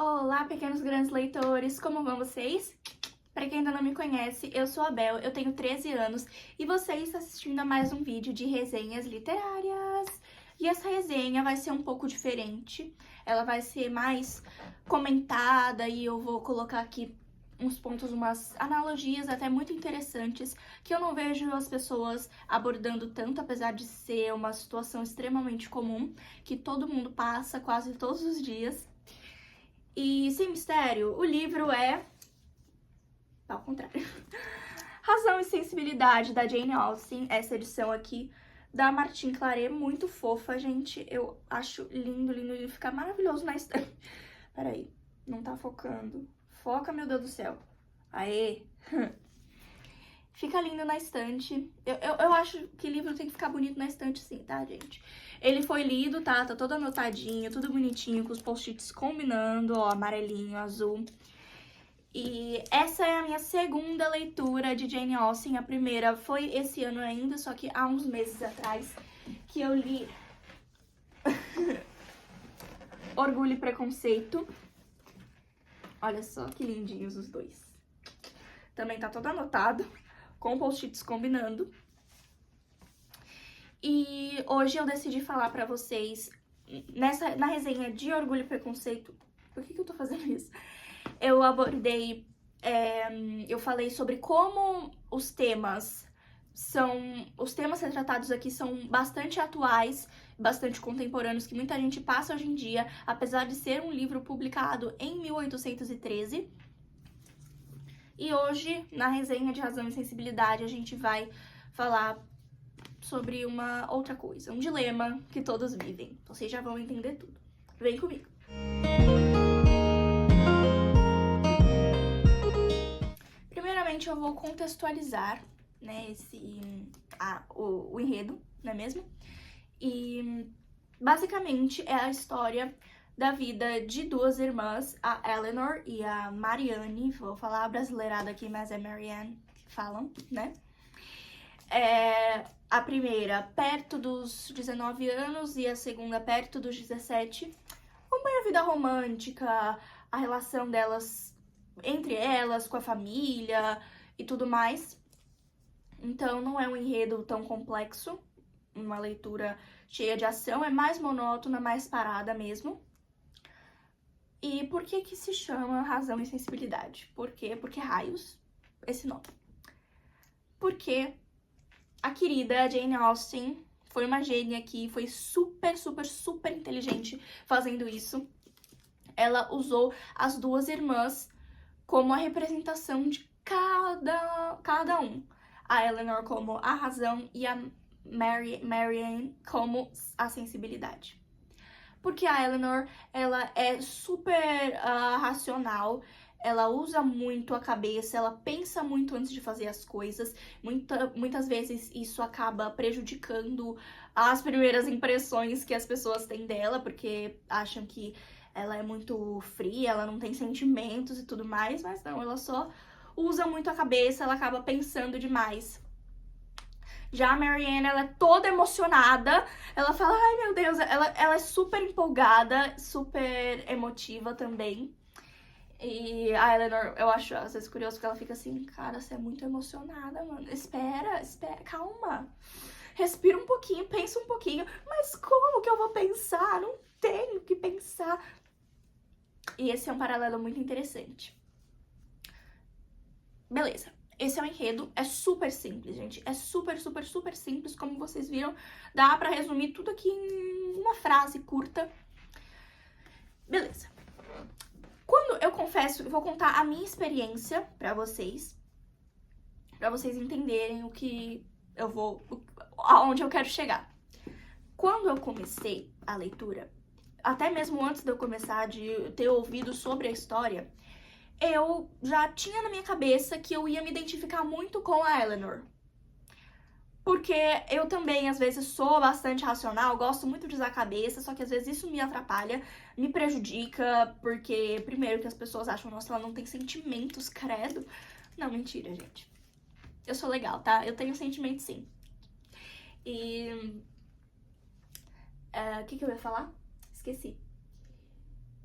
Olá, pequenos grandes leitores, como vão vocês? Para quem ainda não me conhece, eu sou a Bel, eu tenho 13 anos e você está assistindo a mais um vídeo de resenhas literárias. E essa resenha vai ser um pouco diferente, ela vai ser mais comentada e eu vou colocar aqui uns pontos, umas analogias até muito interessantes que eu não vejo as pessoas abordando tanto, apesar de ser uma situação extremamente comum, que todo mundo passa quase todos os dias. E, sem mistério, o livro é... ao contrário. Razão e Sensibilidade, da Jane Austen. Essa edição aqui da Martin Claret, muito fofa, gente. Eu acho lindo, lindo, lindo. Fica maravilhoso na estante. Peraí, não tá focando. Foca, meu Deus do céu. Aê! Fica lindo na estante. Eu acho que livro tem que ficar bonito na estante sim, tá, gente? Ele foi lido, tá? Tá todo anotadinho, tudo bonitinho, com os post-its combinando, ó, amarelinho, azul. E essa é a minha segunda leitura de Jane Austen. A primeira foi esse ano ainda, só que há uns meses atrás, que eu li Orgulho e Preconceito. Olha só que lindinhos os dois. Também tá todo anotado, com post-its combinando. E hoje eu decidi falar pra vocês, na resenha de Orgulho e Preconceito... Por que eu tô fazendo isso? Eu abordei, eu falei sobre como os temas retratados aqui são bastante atuais, bastante contemporâneos, que muita gente passa hoje em dia, apesar de ser um livro publicado em 1813. E hoje, na resenha de Razão e Sensibilidade, a gente vai falar sobre uma outra coisa, um dilema que todos vivem. Vocês já vão entender tudo. Vem comigo! Primeiramente, eu vou contextualizar, né, o enredo, não é mesmo? E, basicamente, é a história da vida de duas irmãs, a Eleanor e a Marianne. Vou falar brasileirada aqui, mas é Marianne que falam, né? A primeira perto dos 19 anos e a segunda perto dos 17. Acompanha a vida romântica, a relação delas, entre elas, com a família e tudo mais. Então não é um enredo tão complexo, uma leitura cheia de ação, é mais monótona, mais parada mesmo. E por que que se chama Razão e Sensibilidade? Por quê? Porque raios, esse nome. Porque a querida Jane Austen foi uma gênia aqui, foi super, super, super inteligente fazendo isso. Ela usou as duas irmãs como a representação de cada um. A Eleanor como a razão e a Marianne como a sensibilidade. Porque a Eleanor, ela é super racional, ela usa muito a cabeça, ela pensa muito antes de fazer as coisas. Muitas vezes isso acaba prejudicando as primeiras impressões que as pessoas têm dela, porque acham que ela é muito fria, ela não tem sentimentos e tudo mais, mas não, ela só usa muito a cabeça, ela acaba pensando demais. Já a Marianne, ela é toda emocionada, ela fala, ai meu Deus, ela é super empolgada, super emotiva também. E a Eleanor, eu acho às vezes curioso porque ela fica assim, cara, você é muito emocionada, mano, espera, calma. Respira um pouquinho, pensa um pouquinho, mas como que eu vou pensar? Não tenho que pensar. E esse é um paralelo muito interessante. Beleza. Esse é o enredo, é super simples, gente. É super, super, super simples, como vocês viram. Dá pra resumir tudo aqui em uma frase curta. Beleza. Quando eu confesso, eu vou contar a minha experiência pra vocês entenderem o que eu vou... aonde eu quero chegar. Quando eu comecei a leitura, até mesmo antes de eu começar, de ter ouvido sobre a história, eu já tinha na minha cabeça que eu ia me identificar muito com a Eleanor. Porque eu também, às vezes, sou bastante racional, gosto muito de usar a cabeça, só que às vezes isso me atrapalha, me prejudica, porque, primeiro, que as pessoas acham, nossa, ela não tem sentimentos, credo. Não, mentira, gente. Eu sou legal, tá? Eu tenho sentimentos, sim. E... o que eu ia falar? Esqueci.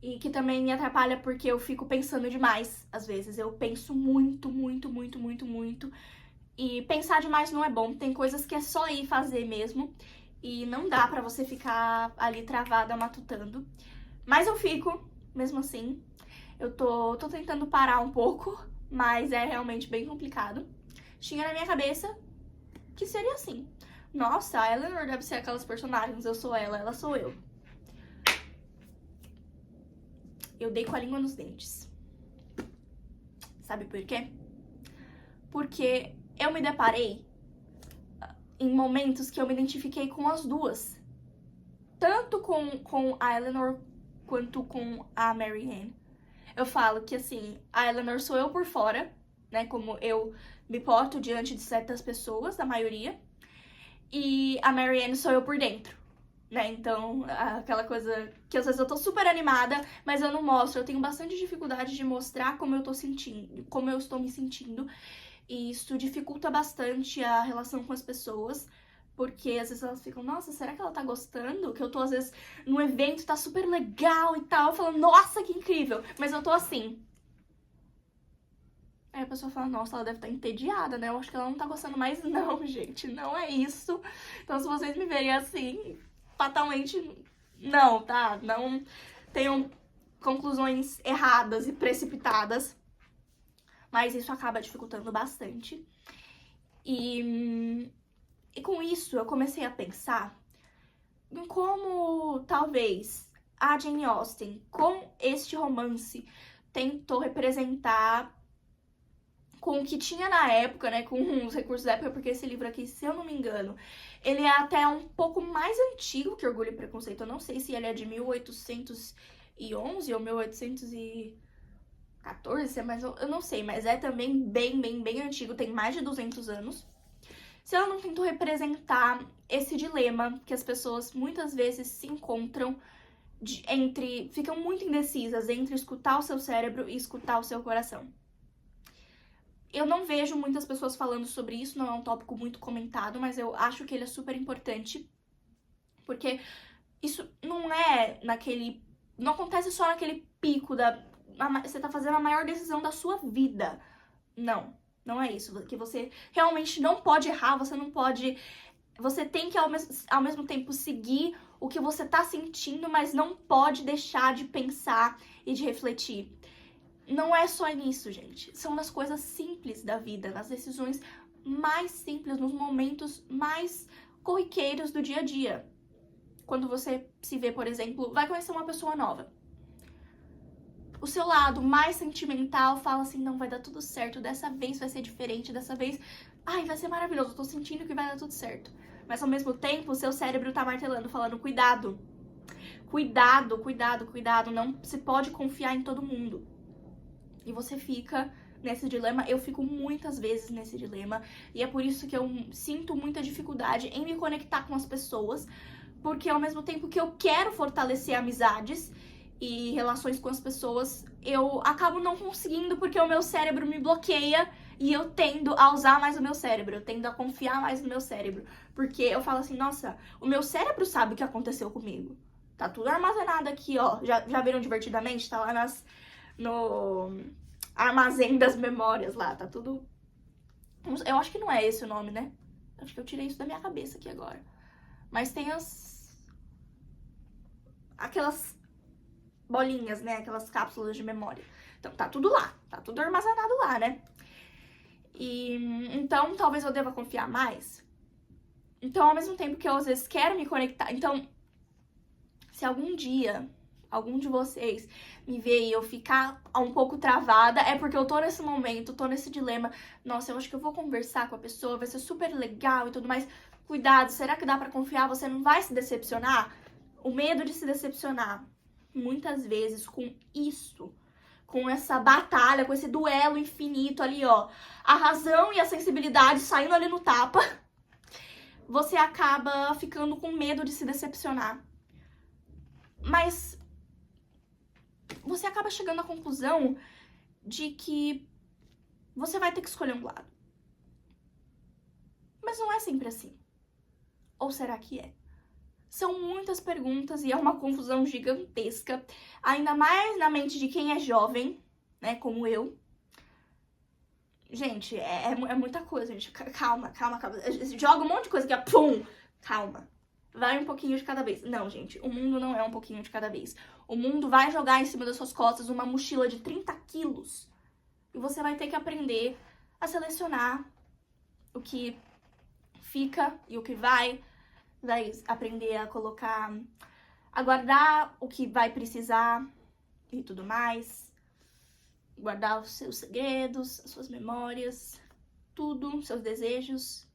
E que também me atrapalha porque eu fico pensando demais, às vezes. Eu penso muito, muito, muito, muito, muito. E pensar demais não é bom. Tem coisas que é só ir fazer mesmo. E não dá pra você ficar ali travada matutando. Mas eu fico, mesmo assim. Eu tô tentando parar um pouco, mas é realmente bem complicado. Tinha na minha cabeça que seria assim. Nossa, a Eleanor deve ser aquelas personagens. Eu sou ela sou eu. Eu dei com a língua nos dentes. Sabe por quê? Porque eu me deparei em momentos que eu me identifiquei com as duas. Tanto com a Eleanor quanto com a Marianne. Eu falo que, assim, a Eleanor sou eu por fora, né? Como eu me porto diante de certas pessoas, da maioria. E a Marianne sou eu por dentro, né? Então, aquela coisa que às vezes eu tô super animada, mas eu não mostro. Eu tenho bastante dificuldade de mostrar como eu tô sentindo, como eu estou me sentindo. E isso dificulta bastante a relação com as pessoas. Porque às vezes elas ficam, nossa, será que ela tá gostando? Que eu tô, às vezes, num evento, tá super legal e tal, falando, nossa, que incrível. Mas eu tô assim. Aí a pessoa fala, nossa, ela deve estar entediada, né? Eu acho que ela não tá gostando mais. Não, gente, não é isso. Então, se vocês me verem assim, fatalmente, não, tá? Não tenham conclusões erradas e precipitadas. Mas isso acaba dificultando bastante. E com isso, eu comecei a pensar em como, talvez, a Jane Austen, com este romance, tentou representar com o que tinha na época, né, com os recursos da época, porque esse livro aqui, se eu não me engano, ele é até um pouco mais antigo que Orgulho e Preconceito. Eu não sei se ele é de 1811 ou 1814, mas eu não sei, mas é também bem, bem, bem antigo, tem mais de 200 anos. Se ela não tentou representar esse dilema que as pessoas muitas vezes se encontram ficam muito indecisas entre escutar o seu cérebro e escutar o seu coração. Eu não vejo muitas pessoas falando sobre isso, não é um tópico muito comentado, mas eu acho que ele é super importante, porque isso não é naquele... não acontece só naquele pico você tá fazendo a maior decisão da sua vida. Não é isso. Que você realmente não pode errar, você não pode... Você tem que, ao mesmo tempo, seguir o que você tá sentindo, mas não pode deixar de pensar e de refletir. Não é só nisso, gente. São nas coisas simples da vida, nas decisões mais simples, nos momentos mais corriqueiros do dia a dia. Quando você se vê, por exemplo, vai conhecer uma pessoa nova. O seu lado mais sentimental fala assim, não, vai dar tudo certo, dessa vez vai ser diferente, dessa vez, ai, vai ser maravilhoso, eu tô sentindo que vai dar tudo certo. Mas ao mesmo tempo, o seu cérebro tá martelando, falando, cuidado. Cuidado, cuidado, cuidado, não se pode confiar em todo mundo. E você fica nesse dilema, eu fico muitas vezes nesse dilema, e é por isso que eu sinto muita dificuldade em me conectar com as pessoas, porque ao mesmo tempo que eu quero fortalecer amizades e relações com as pessoas, eu acabo não conseguindo porque o meu cérebro me bloqueia e eu tendo a usar mais o meu cérebro, eu tendo a confiar mais no meu cérebro, porque eu falo assim, nossa, o meu cérebro sabe o que aconteceu comigo. Tá tudo armazenado aqui, ó. Já viram Divertidamente? Tá lá no armazém das memórias lá, tá tudo... Eu acho que não é esse o nome, né? Acho que eu tirei isso da minha cabeça aqui agora. Mas tem aquelas bolinhas, né? Aquelas cápsulas de memória. Então tá tudo lá, tá tudo armazenado lá, né? Então talvez eu deva confiar mais. Então, ao mesmo tempo que eu às vezes quero me conectar... Então, se algum dia algum de vocês me ver e eu ficar um pouco travada, é porque eu tô nesse momento, tô nesse dilema. Nossa, eu acho que eu vou conversar com a pessoa, vai ser super legal e tudo mais. Cuidado, será que dá pra confiar? Você não vai se decepcionar? O medo de se decepcionar, muitas vezes, com isso, com essa batalha, com esse duelo infinito ali, ó, a razão e a sensibilidade saindo ali no tapa, você acaba ficando com medo de se decepcionar. Mas você acaba chegando à conclusão de que você vai ter que escolher um lado. Mas não é sempre assim. Ou será que é? São muitas perguntas e é uma confusão gigantesca, ainda mais na mente de quem é jovem, né, como eu. Gente, é muita coisa, gente. Calma. Joga um monte de coisa aqui, ó, pum! Calma. Vai um pouquinho de cada vez. Não, gente, o mundo não é um pouquinho de cada vez. O mundo vai jogar em cima das suas costas uma mochila de 30 quilos. E você vai ter que aprender a selecionar o que fica e o que vai aprender a colocar, a guardar o que vai precisar e tudo mais, guardar os seus segredos, as suas memórias, tudo, seus desejos.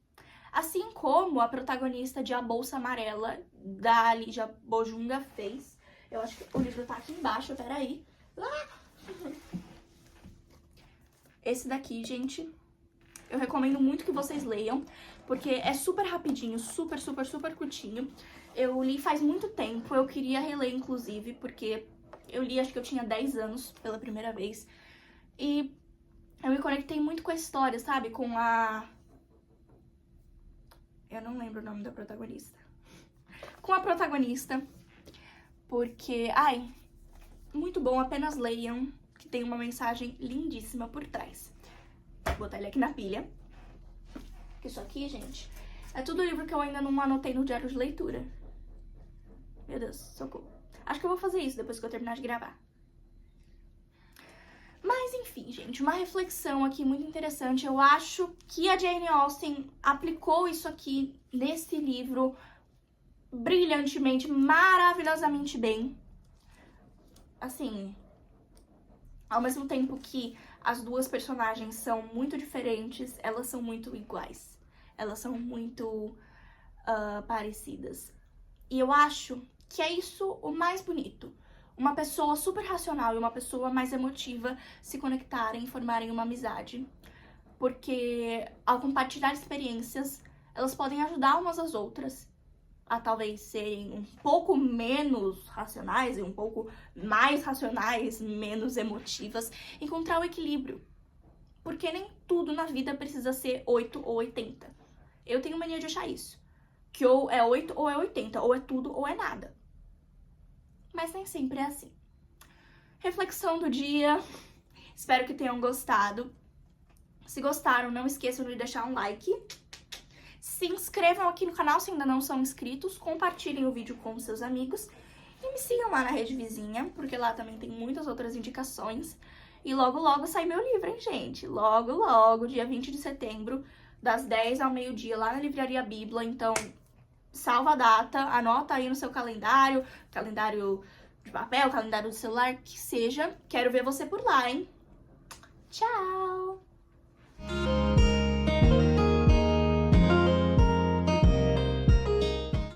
Assim como a protagonista de A Bolsa Amarela, da Lígia Bojunga, fez. Eu acho que o livro tá aqui embaixo, peraí. Esse daqui, gente, eu recomendo muito que vocês leiam, porque é super rapidinho, super curtinho. Eu li faz muito tempo, eu queria reler, inclusive, porque eu li, acho que eu tinha 10 anos pela primeira vez. E eu me conectei muito com a história, sabe? Com a... Eu não lembro o nome da protagonista. Com a protagonista, porque... Ai, muito bom, apenas leiam, que tem uma mensagem lindíssima por trás. Vou botar ele aqui na pilha. Isso aqui, gente, é tudo livro que eu ainda não anotei no diário de leitura. Meu Deus, socorro. Acho que eu vou fazer isso depois que eu terminar de gravar. Mas, enfim, gente, uma reflexão aqui muito interessante. Eu acho que a Jane Austen aplicou isso aqui nesse livro brilhantemente, maravilhosamente bem. Assim, ao mesmo tempo que as duas personagens são muito diferentes, elas são muito iguais. Elas são muito parecidas. E eu acho que é isso o mais bonito. Uma pessoa super racional e uma pessoa mais emotiva se conectarem e formarem uma amizade. Porque ao compartilhar experiências, elas podem ajudar umas às outras a talvez serem um pouco menos racionais e um pouco mais racionais, menos emotivas, encontrar o equilíbrio. Porque nem tudo na vida precisa ser 8 ou 80. Eu tenho mania de achar isso. Que ou é 8 ou é 80, ou é tudo ou é nada. Mas nem sempre é assim. Reflexão do dia. Espero que tenham gostado. Se gostaram, não esqueçam de deixar um like. Se inscrevam aqui no canal se ainda não são inscritos. Compartilhem o vídeo com seus amigos. E me sigam lá na Rede Vizinha, porque lá também tem muitas outras indicações. E logo sai meu livro, hein, gente? Logo, dia 20 de setembro, das 10 ao meio-dia, lá na Livraria Bíblia. Então, salva a data, anota aí no seu calendário de papel, calendário do celular, que seja. Quero ver você por lá, hein? Tchau!